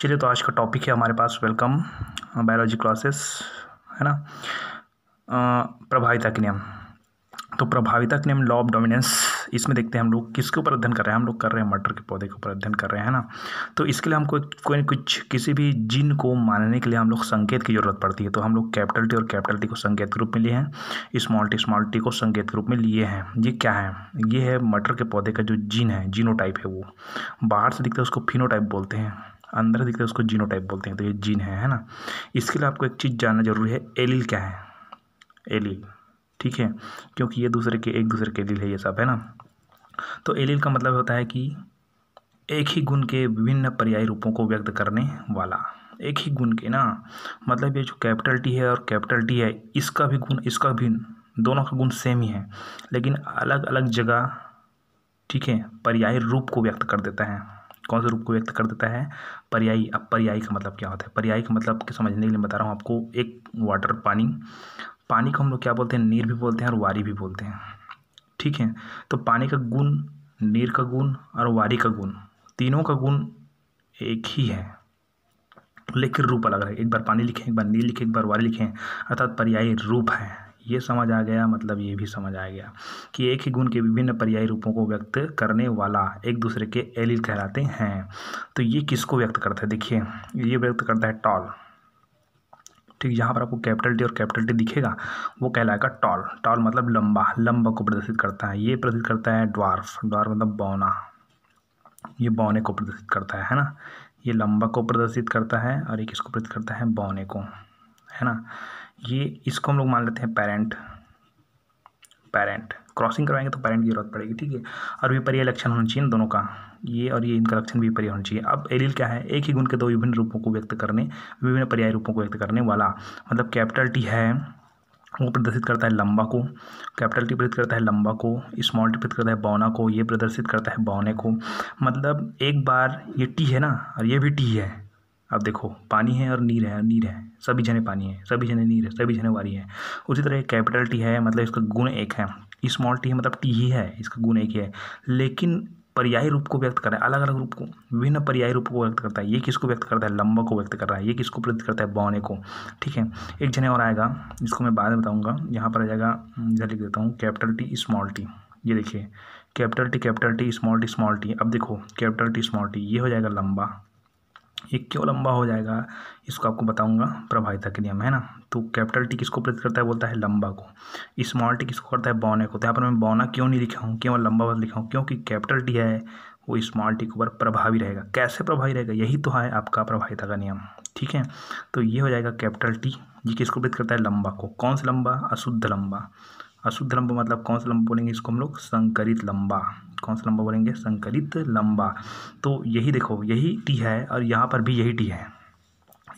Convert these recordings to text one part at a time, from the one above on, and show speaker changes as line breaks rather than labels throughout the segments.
चलिए, तो आज का टॉपिक है हमारे पास वेलकम बायोलॉजी क्लासेस, है ना। प्रभाविता के नियम। तो प्रभाविता के नियम, लॉ ऑफ डोमिनेंस, इसमें देखते हैं हम लोग किसके ऊपर अध्ययन कर रहे हैं। हम लोग कर रहे हैं मटर के पौधे के ऊपर अध्ययन कर रहे हैं, है ना। तो इसके लिए हमको कोई न कुछ किसी भी जीन को मानने के लिए हम लोग संकेत की जरूरत पड़ती है। तो हम लोग कैपिटल टी और कैपिटल टी को संकेत के रूप में लिए हैं, स्मॉल टी को संकेत के रूप में लिए हैं। ये क्या है? ये है मटर के पौधे का जो जीन है, जीनोटाइप है। वो बाहर से दिखता है उसको फिनोटाइप बोलते हैं, अंदर दिखता है उसको जीनोटाइप बोलते हैं। तो ये जीन है ना। इसके लिए आपको एक चीज़ जानना जरूरी है, एलील क्या है। एलील, ठीक है, क्योंकि ये एक दूसरे के एलील है, ये सब, है ना। तो एलील का मतलब होता है कि एक ही गुण के विभिन्न पर्यायी रूपों को व्यक्त करने वाला। एक ही गुण के ना, मतलब ये जो कैपिटल टी है और कैपिटल टी है, इसका भी गुण, इसका भी, दोनों का गुण सेम ही है, लेकिन अलग अलग जगह, ठीक है, पर्यायी रूप को व्यक्त कर देता है। कौन से रूप को व्यक्त कर देता है? पर्यायी। अब पर्यायी का मतलब क्या होता है? पर्यायी का मतलब के समझने के लिए बता रहा हूँ आपको। एक वाटर, पानी को हम लोग क्या बोलते हैं? नीर भी बोलते हैं और वारी भी बोलते हैं, ठीक है। तो पानी का गुण, नीर का गुण और वारी का गुण, तीनों का गुण एक ही है, लेकिन रूप अलग है। एक बार पानी लिखें, एक बार नीर लिखें, एक बार वारी लिखें, अर्थात पर्यायी रूप है। ये समझ आ गया, मतलब ये भी समझ आ गया कि एक ही गुण के विभिन्न पर्यायी रूपों को व्यक्त करने वाला एक दूसरे के एलील कहलाते हैं। तो ये किसको व्यक्त करता है? देखिए, ये व्यक्त करता है टॉल, ठीक। यहाँ पर आपको कैपिटल टी और कैपिटल टी दिखेगा, वो कहलाएगा टॉल। टॉल मतलब लंबा, लंबा को प्रदर्शित करता है। ये प्रदर्शित करता है ड्वार्फ, ड्वार्फ मतलब बौना, ये बौने को प्रदर्शित करता है ना। ये लंबा को प्रदर्शित करता है और एक इसको प्रदर्शित करता है बौने को, है ना। ये इसको हम लोग मान लेते हैं पेरेंट। क्रॉसिंग करवाएंगे तो पेरेंट की जरूरत पड़ेगी, ठीक है। और विपर्य लक्षण होना चाहिए दोनों का, ये और ये, इनका लक्षण भी विपर्य होना चाहिए। अब एलील क्या है? एक ही गुण के दो विभिन्न रूपों को व्यक्त करने, विभिन्न पर्यायी रूपों को व्यक्त करने वाला। मतलब कैपिटल टी है, वो प्रदर्शित करता है लंबा को, कैपिटल टी प्रदर्शित करता है लंबा को, स्मॉल टी प्रदर्शित करता है बौना को, ये प्रदर्शित करता है बौने को। मतलब एक बार ये टी है ना, और ये भी टी है। अब देखो, पानी है और नीर है, नीर है, सभी जने पानी है, सभी जने नीर है, सभी जने वारी है। उसी तरह कैपिटल टी है, मतलब इसका गुण एक है। स्मॉल टी है, मतलब टी ही है, इसका गुण एक ही है, लेकिन पर्यायी रूप को व्यक्त कर रहा है, अलग अलग रूप को, विभिन्न पर्यायी रूप को व्यक्त करता है। ये किसको व्यक्त करता है? लंबा को व्यक्त कर रहा है। ये किसको प्रदर्शित करता है? बौने को, ठीक है। एक जने और आएगा, इसको मैं बाद में बताऊंगा। यहाँ पर आ जाएगा, इधर लिख देता हूँ, कैपिटल टी स्मॉल टी। ये देखिए, कैपिटल टी स्मॉल टी। अब देखो, कैपिटल टी स्मॉल टी, ये हो जाएगा लंबा। ये क्यों लंबा हो जाएगा, इसको आपको बताऊंगा, प्रभाविता के नियम, है ना। तो कैपिटल टी किसको प्रदर्शित करता है? बोलता है लंबा को। स्मॉल टी किसको करता है? बौने को। तो यहाँ पर मैं बौना क्यों नहीं लिखा हूँ, केवल लंबा बस लिखा हूँ? क्योंकि कैपिटल टी है, वो स्मॉल टी के ऊपर प्रभावी रहेगा। कैसे प्रभावी रहेगा? यही तो है आपका प्रभाविता का नियम, ठीक है। तो ये हो जाएगा कैपिटल टी, ये किसको प्रदर्शित करता है? लंबा को। कौन सा लंबा? अशुद्ध लंबा। अशुद्ध लंबा मतलब कौन सा लंबा बोलेंगे इसको हम लोग? संकरित लंबा। कौन सा लंबा बोलेंगे? संकरित लंबा। तो यही देखो, यही टी है और यहाँ पर भी यही टी है।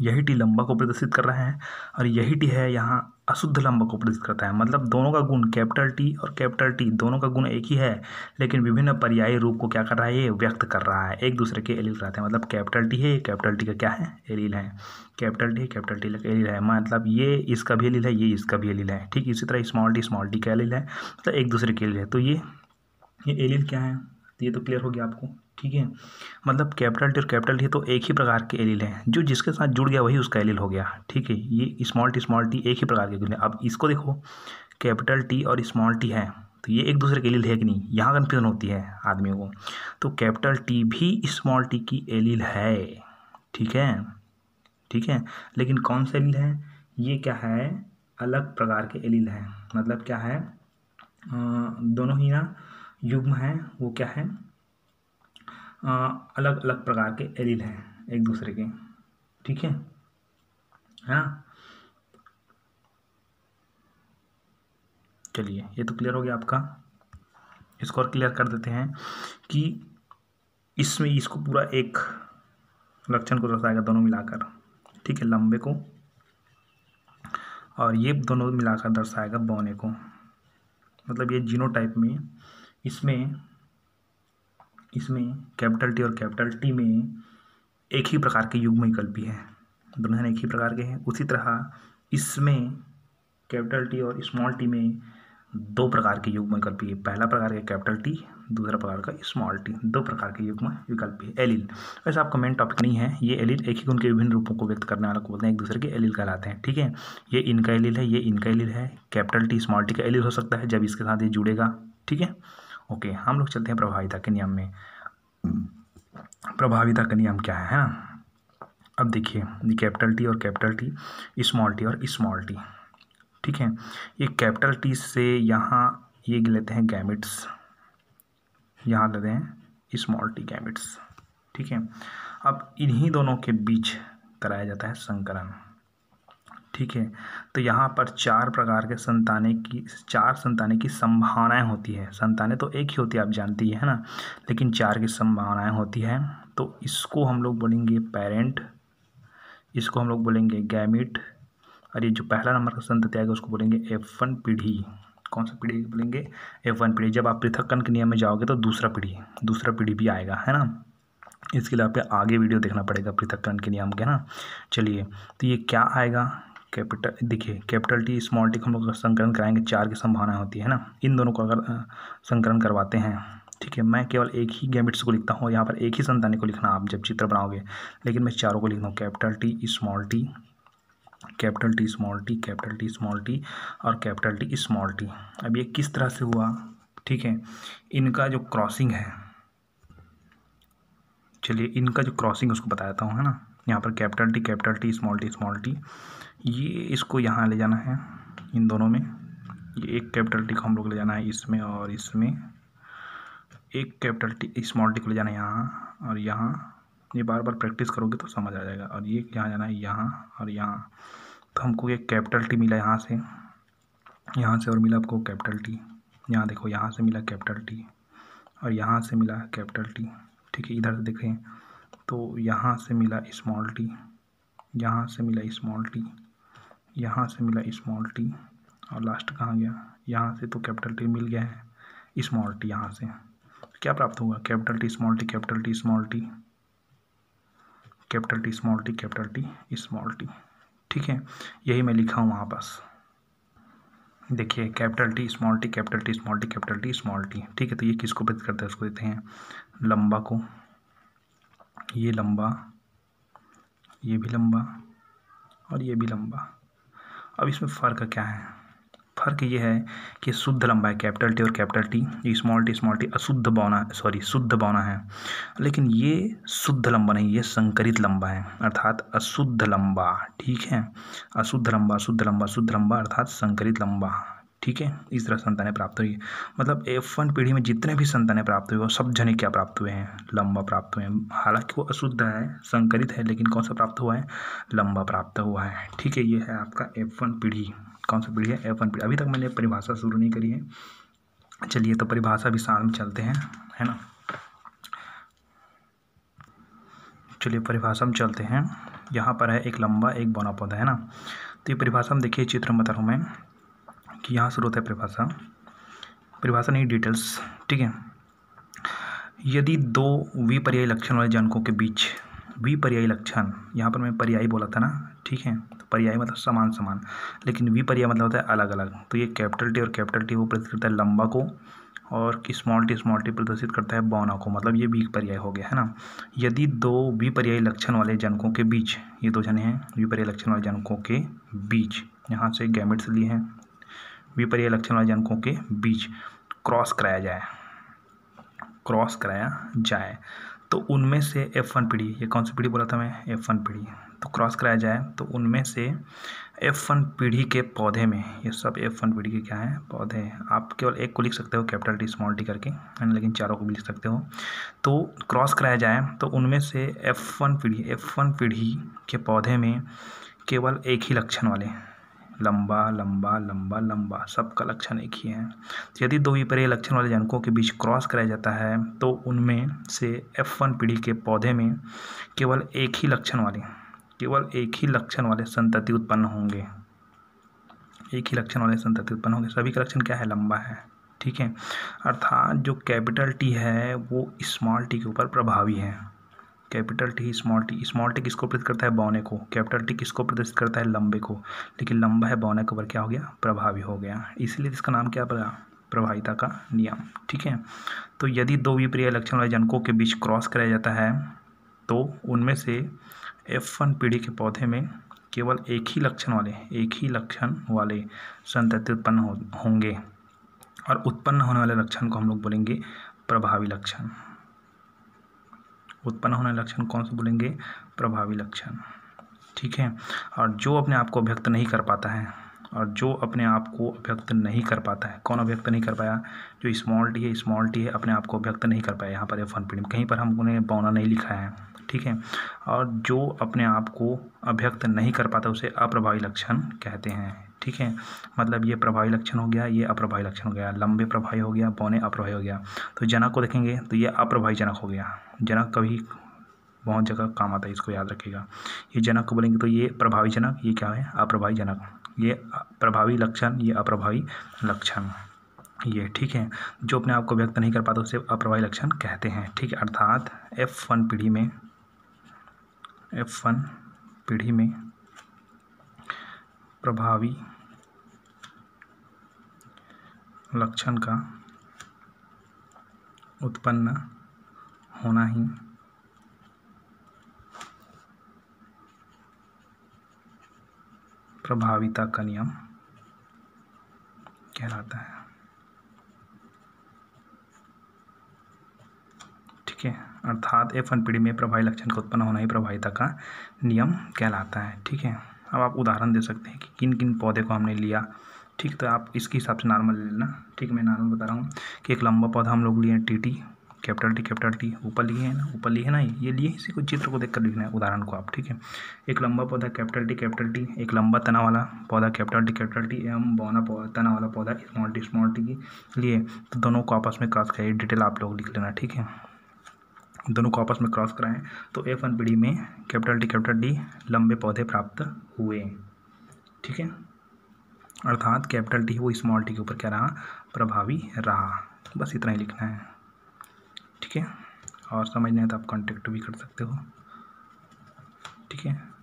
यही टी लंबा को प्रदर्शित कर रहा है और यही टी है यहाँ अशुद्ध लंबा को प्रदर्शित करता है। मतलब दोनों का गुण, कैपिटल टी और कैपिटल टी, दोनों का गुण एक ही है, लेकिन विभिन्न पर्यायी रूप को क्या कर रहा है? ये व्यक्त कर रहा है, एक दूसरे के एलील कराते हैं। मतलब कैपिटल टी है, कैपिटल टी का क्या है? एलील है। कैपिटल टी का एलील है, मतलब ये इसका भी एलील है, ये इसका भी एलील है, ठीक। इसी तरह स्मॉल टी का एलील है, मतलब एक दूसरे के एलील है। तो ये एलील क्या है? तो ये तो क्लियर हो गया आपको, ठीक है। मतलब कैपिटल टी और कैपिटल टी तो एक ही प्रकार के एलील हैं, जो जिसके साथ जुड़ गया वही उसका एलील हो गया, ठीक है। ये स्मॉल टी एक ही प्रकार के एलील है। अब इसको देखो, कैपिटल टी और स्मॉल टी है, तो ये एक दूसरे के एलील है कि नहीं? यहाँ कन्फ्यूजन होती है आदमियों को। तो कैपिटल टी भी स्मॉल टी की एलील है, ठीक है, ठीक है। लेकिन कौन सा एलील है? ये क्या है? अलग प्रकार के एलील है। मतलब क्या है? दोनों ही ना युग्म है, वो क्या है? अलग अलग प्रकार के एलील हैं एक दूसरे के, ठीक है, हाँ। चलिए, ये तो क्लियर हो गया आपका। इसको और क्लियर कर देते हैं कि इसमें इसको पूरा एक लक्षण को दर्शाएगा दोनों मिलाकर, ठीक है, लंबे को, और ये दोनों मिलाकर दर्शाएगा बौने को। मतलब ये जीनोटाइप में, इसमें कैपिटल टी और कैपिटल टी में एक ही प्रकार के युग्म विकल्पी हैं, दोनों एक ही प्रकार के हैं। उसी तरह इसमें कैपिटल टी और स्मॉल टी में दो प्रकार के युग्म विकल्पी है। पहला प्रकार है कैपिटल टी, दूसरा प्रकार का स्मॉल टी। दो प्रकार के युग्म विकल्प है। एलील, वैसे आपका मेन टॉपिक नहीं है ये। एलील एक ही गुण के विभिन्न रूपों को व्यक्त करने वाला को बोलते हैं, एक दूसरे के एलील कहलाते हैं। ठीक है, ये इनका एलील है, ये इनका एलील है। कैपिटल टी स्मॉल टी का एलील हो सकता है जब इसके साथ ये जुड़ेगा। ठीक है, ओके। हम लोग चलते हैं प्रभाविता के नियम में। प्रभाविता का नियम क्या है ना। अब देखिए, ये कैपिटल टी और कैपिटल टी, स्मॉल टी और स्मॉल टी। ठीक है, ये कैपिटल टी से यहाँ ये लेते हैं गैमेट्स, यहाँ लेते हैं स्मॉल टी गैमेट्स। ठीक है, अब इन्हीं दोनों के बीच कराया जाता है संकरण। ठीक है, तो यहाँ पर चार प्रकार के चार संतानें की संभावनाएं होती है। संतानें तो एक ही होती है, आप जानती है ना, लेकिन चार की संभावनाएं होती है। तो इसको हम लोग बोलेंगे पेरेंट, इसको हम लोग बोलेंगे गैमिट, और ये जो पहला नंबर का संतति आएगा उसको बोलेंगे F1 पीढ़ी। कौन सा पीढ़ी बोलेंगे? F1 पीढ़ी। जब आप पृथक्करण के नियम में जाओगे तो दूसरा पीढ़ी भी आएगा, है ना। इसके लिए आप आगे वीडियो देखना पड़ेगा पृथक्करण के नियम के ना। चलिए, तो ये क्या आएगा? कैपिटल, देखिए कैपिटल टी स्मॉल टी को हम लोग संकलन कराएंगे, चार की संभावना होती है ना। इन दोनों को अगर संकलन करवाते हैं, ठीक है, मैं केवल एक ही गैमेट्स को लिखता हूँ, यहाँ पर एक ही संतानी को लिखना आप जब चित्र बनाओगे, लेकिन मैं चारों को लिखता हूँ। Capital T small T, capital T small T, capital T small T और कैपिटल टी स्मॉल टी। अब ये किस तरह से हुआ? ठीक है, इनका जो क्रॉसिंग है, चलिए इनका जो क्रॉसिंग उसको बता देता हूँ, है ना। यहाँ पर कैपिटल टी स्मॉल टी, ये इसको यहाँ ले जाना है इन दोनों में। ये एक कैपिटल टी को हम लोग ले जाना है इसमें और इसमें, एक कैपिटल टी स्मॉल टी को ले जाना है यहाँ और यहाँ। ये बार बार प्रैक्टिस करोगे तो समझ आ जाएगा। और ये यहाँ जाना है यहाँ और यहाँ। तो हमको एक कैपिटल टी मिला यहाँ से और मिला आपको कैपिटल टी। यहाँ देखो, यहाँ से मिला कैपिटल टी और यहाँ से मिला कैपिटल टी। ठीक है, इधर से देखें तो यहाँ से मिला स्मॉल टी, यहाँ से मिला स्मॉल टी, यहाँ से मिला स्मॉल टी और लास्ट कहाँ गया? यहाँ से तो कैपिटल टी मिल गया है स्मॉल टी। यहाँ से क्या प्राप्त होगा? Capital T small T, capital T small T, capital T small T, capital T small T. ठीक है, यही मैं लिखा हूँ वहाँ पास। देखिए capital T small T, capital T small T, capital T small T. ठीक है, तो ये किसको व्यक्त करता है? उसको देते हैं लंबा को। ये लंबा, ये भी लंबा और ये भी लंबा। अब इसमें फ़र्क क्या है? फ़र्क ये है कि शुद्ध लंबा है कैपिटल टी और कैपिटल टी, स्मॉल टी अशुद्ध बौना, शुद्ध बौना है। लेकिन ये शुद्ध लंबा नहीं, ये संकरित लंबा है, अर्थात अशुद्ध लंबा। ठीक है, अशुद्ध लंबा अर्थात संकरित लंबा। ठीक है, इस तरह संतानें प्राप्त हुई। मतलब F1 पीढ़ी में जितने भी संतानें प्राप्त हुए वो सब जने क्या प्राप्त हुए हैं? लंबा प्राप्त हुए हैं। हालांकि वो अशुद्ध है, संकरित है, लेकिन कौन सा प्राप्त हुआ है? लंबा प्राप्त हुआ है। ठीक है, ये है आपका F1 पीढ़ी। कौन सा पीढ़ी है? F1 पीढ़ी। अभी तक मैंने परिभाषा शुरू नहीं करी है। चलिए, तो परिभाषा भी साथ में चलते हैं, है ना। चलिए परिभाषा में चलते हैं। यहाँ पर है एक लंबा एक बौना पौधा, है ना। तो ये परिभाषा में देखिए, चित्र में बता रहा हूँ मैं कि यहाँ शुरू होता है परिभाषा नहीं, डिटेल्स। ठीक है, यदि दो विपर्यायी लक्षण वाले जनकों के बीच, विपर्यायी लक्षण, यहाँ पर मैं पर्यायी बोला था ना। ठीक है, तो पर्यायी मतलब समान, लेकिन विपर्यायी मतलब होता है अलग अलग। तो ये कैपिटल टी और कैपिटल टी वो प्रदर्शित करता है लंबा को, और स्मॉल टी प्रदर्शित करता है बौना को। मतलब ये विपर्याय हो गया, है ना। यदि दो विपर्यायी लक्षण वाले जनकों के बीच, ये दो जने हैं विपर्यायी लक्षण वाले जनकों के बीच, यहाँ से गैमेट्स लिए हैं, विपर्यायी लक्षण वाले जनकों के बीच क्रॉस कराया जाए तो उनमें से F1 पीढ़ी, ये कौन सी पीढ़ी बोला था मैं? F1 पीढ़ी। तो क्रॉस कराया जाए तो उनमें से F1 पीढ़ी के पौधे में, ये सब F1 पीढ़ी के क्या है? पौधे। आप केवल एक को लिख सकते हो कैपिटल टी स्मॉल टी करके, है ना, लेकिन चारों को भी लिख सकते हो। तो क्रॉस कराया जाए तो उनमें से F1 पीढ़ी के पौधे में केवल एक ही लक्षण वाले, लंबा, सबका लक्षण एक ही है। यदि दो विपर्यायी लक्षण वाले जनकों के बीच क्रॉस कराया जाता है तो उनमें से F1 पीढ़ी के पौधे में केवल एक ही लक्षण वाले संतति उत्पन्न होंगे। सभी का लक्षण क्या है? लंबा है। ठीक है, अर्थात जो कैपिटल टी है वो स्मॉल टी के ऊपर प्रभावी है। कैपिटल टी स्मॉल टी किसको प्रदर्शित करता है? बौने को। कैपिटल टी किसको प्रदर्शित करता है? लंबे को। लेकिन लंबा है बौने के ऊपर क्या हो गया? प्रभावी हो गया। इसलिए इसका नाम क्या पड़ा? प्रभाविता का नियम। ठीक है, तो यदि दो विपर्य लक्षण वाले जनकों के बीच क्रॉस कराया जाता है तो उनमें से F1 पीढ़ी के पौधे में केवल एक ही लक्षण वाले संतति उत्पन्न होंगे और उत्पन्न होने वाले लक्षण को हम लोग बोलेंगे प्रभावी लक्षण। उत्पन्न होने वाले लक्षण कौन से बोलेंगे? प्रभावी लक्षण। ठीक है, और जो अपने आप को अभिव्यक्त नहीं कर पाता है कौन अभिव्यक्त नहीं कर पाया? जो स्मॉल टी है अपने आप को अभिव्यक्त नहीं कर पाया। यहाँ पर F1 पीढ़ी में कहीं पर हम उन्हें बौना नहीं लिखा है। ठीक है, और जो अपने आप को अभिव्यक्त नहीं कर पाता उसे अप्रभावी लक्षण कहते हैं। ठीक है, मतलब ये प्रभावी लक्षण हो गया, ये अप्रभावी लक्षण हो गया, लंबे प्रभावी हो गया, बौने अप्रभावी हो गया। तो जनक को देखेंगे तो ये अप्रभावी जनक हो गया। जनक कभी बहुत जगह काम आता है, इसको याद रखिएगा। ये जनक को बोलेंगे तो ये प्रभावी जनक, ये क्या है? अप्रभावी जनक। ये प्रभावी लक्षण, ये अप्रभावी लक्षण, ये। ठीक है, जो अपने आप को व्यक्त नहीं कर पाता उसे अप्रभावी लक्षण कहते हैं। ठीक है, अर्थात F1 पीढ़ी में प्रभावी लक्षण का उत्पन्न होना ही प्रभाविता का नियम कहलाता है। ठीक है, अर्थात F1 पीढ़ी में प्रभावी लक्षण का उत्पन्न होना ही प्रभाविता का नियम कहलाता है। ठीक है, अब आप उदाहरण दे सकते हैं कि किन किन पौधे को हमने लिया। ठीक, तो आप इसके हिसाब से नॉर्मल ले लेना। ठीक, मैं नॉर्मल बता रहा हूँ कि एक लंबा पौधा हम लोग लिए टी, कैपिटल टी ऊपर लिए है ना, ये लिए इसी को चित्र को देखकर लिखना है उदाहरण को आप। ठीक है, एक लंबा पौधा कैपिटल टी, एक लंबा तना वाला पौधा कैपिटल टी एवं बौना तना वाला पौधा स्मॉल टी लिए। तो दोनों को आपस में क्रॉस कराइए, डिटेल आप लोग लिख लेना। ठीक है, दोनों को आपस में क्रॉस कराएं तो F1 पीढ़ी में कैपिटल टी लंबे पौधे प्राप्त हुए। ठीक है, अर्थात कैपिटल टी वो स्मॉल टी के ऊपर क्या रहा? प्रभावी रहा। बस इतना ही लिखना है। ठीक है, और समझना है तो आप कांटेक्ट भी कर सकते हो। ठीक है।